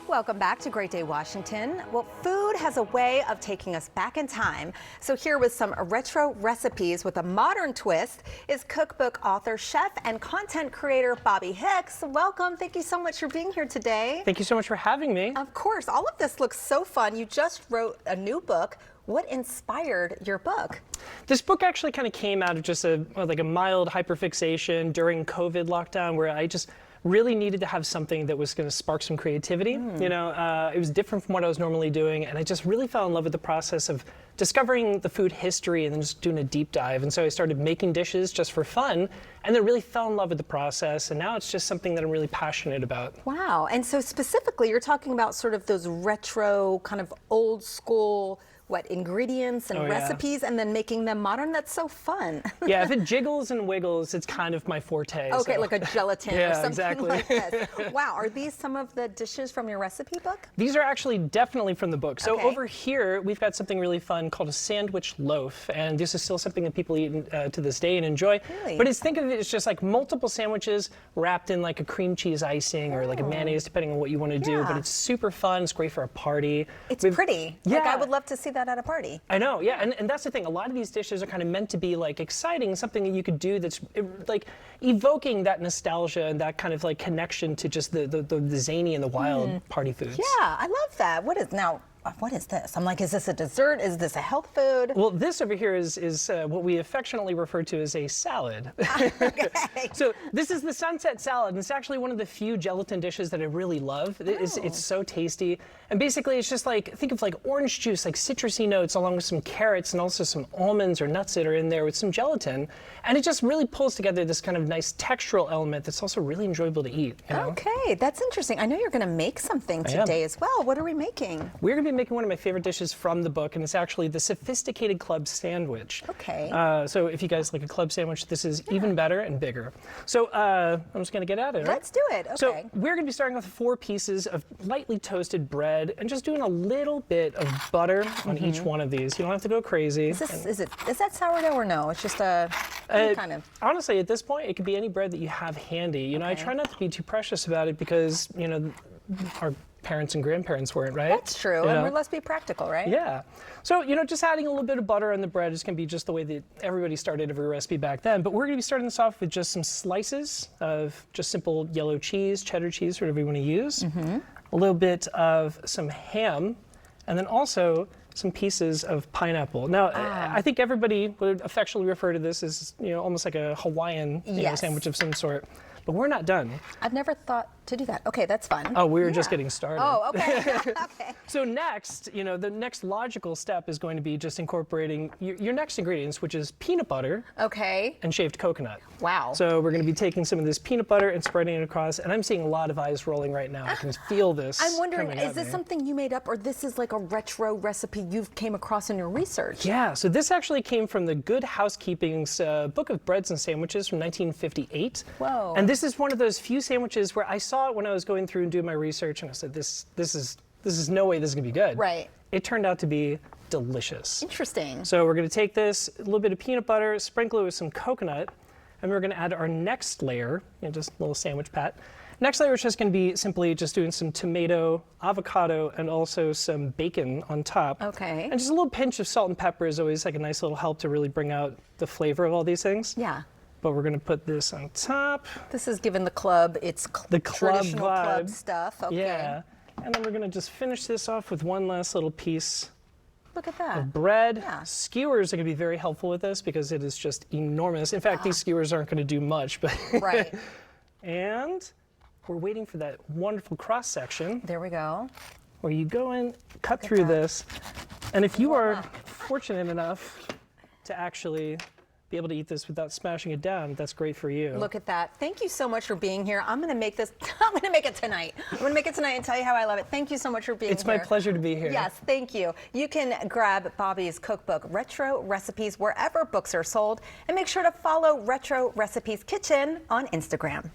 Welcome back to Great Day Washington. Well, food has a way of taking us back in time. So here with some retro recipes with a modern twist is cookbook author, chef, and content creator Bobby Hicks. Welcome. Thank you so much for being here today. Thank you so much for having me. Of course. All of this looks so fun. You just wrote a new book. What inspired your book? This book actually kind of came out of just a mild hyperfixation during COVID lockdown, where I just really needed to have something that was going to spark some creativity. You know, it was different from what I was normally doing, and I just really fell in love with the process of discovering the food history and then just doing a deep dive. And so I started making dishes just for fun, and then really fell in love with the process, and now it's just something that I'm really passionate about. Wow. And so specifically, you're talking about sort of those retro, kind of old school ingredients and recipes, and then making them modern. That's so fun. Yeah, if it jiggles and wiggles, it's kind of my forte. Okay, so. like a gelatin or something exactly. like this. Wow, are these some of the dishes from your recipe book? These are actually definitely from the book. So Okay. over here, we've got something really fun called a sandwich loaf, and this is still something that people eat to this day and enjoy. Really? But think of it as just like multiple sandwiches wrapped in like a cream cheese icing or like a mayonnaise, depending on what you want to do. But it's super fun. It's great for a party. It's pretty. Yeah. Like, I would love to see that at a party. I know, yeah, and that's the thing. A lot of these dishes are kind of meant to be like exciting, something that you could do that's like evoking that nostalgia and that kind of like connection to just the zany and the wild party foods. Yeah, I love that. What is this? I'm like, is this a dessert? Is this a health food? Well, this over here is what we affectionately refer to as a salad. Okay. So this is the sunset salad, and it's actually one of the few gelatin dishes that I really love. It's so tasty. And basically, it's just like, think of like orange juice, like citrusy notes, along with some carrots and also some almonds or nuts that are in there with some gelatin. And it just really pulls together this kind of nice textural element that's also really enjoyable to eat. You know? Okay, that's interesting. I know you're going to make something today as well. What are we making? We're going to be making one of my favorite dishes from the book, and it's actually the sophisticated club sandwich. Okay. So if you guys like a club sandwich, this is even better and bigger. So I'm just going to get at it. Let's do it. Okay. So we're going to be starting with 4 pieces of lightly toasted bread and just doing a little bit of butter on each one of these. You don't have to go crazy. Is that sourdough or no? It's just a kind of. Honestly, at this point, it could be any bread that you have handy. You know, I try not to be too precious about it because, you know, our parents and grandparents weren't, right? That's true. You know? And let's be practical, right? Yeah. So, you know, just adding a little bit of butter on the bread is going to be just the way that everybody started every recipe back then. But we're going to be starting this off with just some slices of just simple yellow cheese, cheddar cheese, whatever you want to use. A little bit of some ham, and then also some pieces of pineapple. Now, I think everybody would affectionately refer to this as, you know, almost like a Hawaiian sandwich of some sort. But we're not done. I've never thought to do that. Okay, that's fun. Oh, we were just getting started. Oh, okay. Okay. So next, you know, the next logical step is going to be just incorporating your next ingredients, which is peanut butter and shaved coconut. Wow. So we're going to be taking some of this peanut butter and spreading it across, and I'm seeing a lot of eyes rolling right now. I can feel this. I'm wondering, coming is at this me. something you made up, or this is like a retro recipe you've came across in your research? Yeah, so this actually came from the Good Housekeeping's Book of Breads and Sandwiches from 1958. Whoa. And this is one of those few sandwiches where I saw it when I was going through and doing my research, and I said, this is no way this is going to be good. Right. It turned out to be delicious. Interesting. So we're going to take this, a little bit of peanut butter, sprinkle it with some coconut, and we're going to add our next layer, you know, just a little sandwich pat. Next layer is just going to be simply just doing some tomato, avocado, and also some bacon on top. Okay. And just a little pinch of salt and pepper is always like a nice little help to really bring out the flavor of all these things. Yeah. But we're going to put this on top. This is giving the club its The club traditional club vibe. stuff. Okay. Yeah. And then we're going to just finish this off with one last little piece Look at that. of bread. Yeah. Skewers are going to be very helpful with this because it is just enormous. In fact, these skewers aren't going to do much. But Right. And we're waiting for that wonderful cross section There we go. where you go in, cut through this, and if you are fortunate enough to actually be able to eat this without smashing it down, that's great for you. Look at that. Thank you so much for being here. I'm going to make this. I'm going to make it tonight. I'm going to make it tonight and tell you how I love it. Thank you so much for being here. It's my pleasure to be here. Yes, thank you. You can grab Bobby's cookbook, Retro Recipes, wherever books are sold, and make sure to follow Retro Recipes Kitchen on Instagram.